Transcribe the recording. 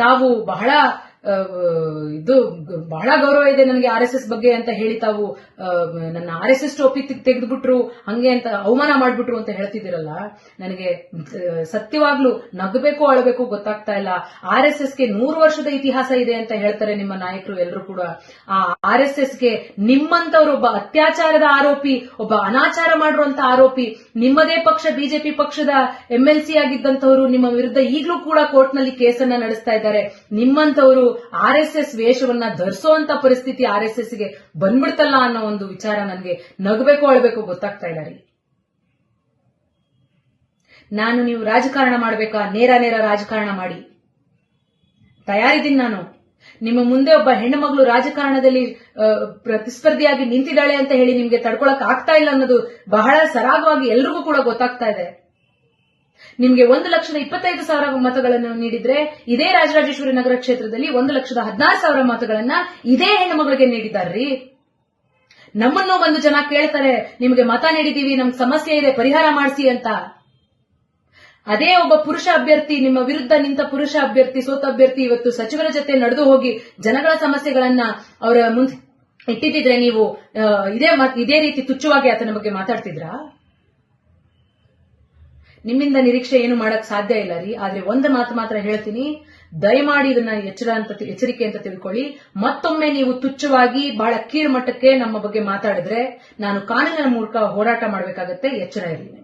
ತಾವು ಬಹಳ ಗೌರವ ಇದೆ ನನಗೆ RSS ಬಗ್ಗೆ ಅಂತ ಹೇಳಿ ತಾವು ನನ್ನ RSS ಟೋಪಿ ತೆಗೆದುಬಿಟ್ರು, ಹಂಗೆ ಅಂತ ಅವಮಾನ ಮಾಡ್ಬಿಟ್ರು ಅಂತ ಹೇಳ್ತಿದ್ದೀರಲ್ಲ, ನನಗೆ ಸತ್ಯವಾಗ್ಲೂ ನಗಬೇಕು ಅಳಬೇಕು ಗೊತ್ತಾಗ್ತಾ ಇಲ್ಲ. RSSಗೆ 100 ವರ್ಷದ ಇತಿಹಾಸ ಇದೆ ಅಂತ ಹೇಳ್ತಾರೆ ನಿಮ್ಮ ನಾಯಕರು ಎಲ್ಲರೂ ಕೂಡ. ಆ RSSಗೆ ನಿಮ್ಮಂತವ್ರು ಒಬ್ಬ ಅತ್ಯಾಚಾರದ ಆರೋಪಿ, ಒಬ್ಬ ಅನಾಚಾರ ಮಾಡಿರುವಂತ ಆರೋಪಿ, ನಿಮ್ಮದೇ ಪಕ್ಷ ಬಿಜೆಪಿ ಪಕ್ಷದ MLC ಆಗಿದ್ದಂತವರು ನಿಮ್ಮ ವಿರುದ್ಧ ಈಗಲೂ ಕೂಡ ಕೋರ್ಟ್ ನಲ್ಲಿ ಕೇಸನ್ನ ನಡೆಸ್ತಾ ಇದ್ದಾರೆ. ನಿಮ್ಮಂತವರು RSS ವೇಷವನ್ನ ಧರಿಸುವಂತ ಪರಿಸ್ಥಿತಿ RSSಗೆ ಬಂದ್ಬಿಡ್ತಲ್ಲ ಅನ್ನೋ ಒಂದು ವಿಚಾರ ನನಗೆ ನಗಬೇಕು ಅಳಬೇಕು ಗೊತ್ತಾಗ್ತಾ ಇಲ್ಲ ರೀ. ನೀವು ರಾಜಕಾರಣ ಮಾಡ್ಬೇಕಾ? ನೇರ ರಾಜಕಾರಣ ಮಾಡಿ, ತಯಾರಿದ್ದೀನಿ ನಾನು. ನಿಮ್ಮ ಮುಂದೆ ಒಬ್ಬ ಹೆಣ್ಣು ಮಗಳು ರಾಜಕಾರಣದಲ್ಲಿ ಪ್ರತಿಸ್ಪರ್ಧಿಯಾಗಿ ನಿಂತಿದ್ದಾಳೆ ಅಂತ ಹೇಳಿ ನಿಮ್ಗೆ ತಡ್ಕೊಳಕ್ ಆಗ್ತಾ ಇಲ್ಲ ಅನ್ನೋದು ಬಹಳ ಸರಾಗವಾಗಿ ಎಲ್ರಿಗೂ ಕೂಡ ಗೊತ್ತಾಗ್ತಾ ಇದೆ. ನಿಮ್ಗೆ 1,25,000 ಮತಗಳನ್ನು ನೀಡಿದ್ರೆ ಇದೇ ರಾಜರಾಜೇಶ್ವರಿ ನಗರ ಕ್ಷೇತ್ರದಲ್ಲಿ 1,16,000 ಮತಗಳನ್ನ ಇದೇ ಹೆಣ್ಣು ಮಗಳಿಗೆ ನೀಡಿದಾರ್ರಿ. ನಮ್ಮನ್ನು ಒಂದು ಜನ ಕೇಳ್ತಾರೆ, ನಿಮಗೆ ಮತ ನೀಡಿದೀವಿ, ನಮ್ ಸಮಸ್ಯೆ ಇದೆ, ಪರಿಹಾರ ಮಾಡಿಸಿ ಅಂತ. ಅದೇ ಒಬ್ಬ ಪುರುಷ ಅಭ್ಯರ್ಥಿ, ನಿಮ್ಮ ವಿರುದ್ಧ ನಿಂತ ಪುರುಷ ಅಭ್ಯರ್ಥಿ, ಸೋತ ಅಭ್ಯರ್ಥಿ ಇವತ್ತು ಸಚಿವರ ಜೊತೆ ನಡೆದು ಹೋಗಿ ಜನಗಳ ಸಮಸ್ಯೆಗಳನ್ನ ಅವರ ಮುಂದೆ ಇಟ್ಟಿದ್ರೆ ನೀವು ಇದೇ ರೀತಿ ತುಚ್ಛವಾಗಿ ಆತನ ಬಗ್ಗೆ ಮಾತಾಡ್ತಿದ್ರಾ? ನಿಮ್ಮಿಂದ ನಿರೀಕ್ಷೆ ಏನು ಮಾಡಕ್ ಸಾಧ್ಯ ಇಲ್ಲ ರೀ. ಆದ್ರೆ ಒಂದು ಮಾತು ಮಾತ್ರ ಹೇಳ್ತೀನಿ, ದಯಮಾಡಿ ಇದನ್ನ ಎಚ್ಚರಿಕೆ ಅಂತ ತಿಳ್ಕೊಳ್ಳಿ. ಮತ್ತೊಮ್ಮೆ ನೀವು ತುಚ್ಛವಾಗಿ ಬಹಳ ಕೀಳ್ಮಟ್ಟಕ್ಕೆ ನಮ್ಮ ಬಗ್ಗೆ ಮಾತಾಡಿದ್ರೆ ನಾನು ಕಾನೂನಿನ ಮೂಲಕ ಹೋರಾಟ ಮಾಡಬೇಕಾಗತ್ತೆ. ಎಚ್ಚರ ಇರಲಿ.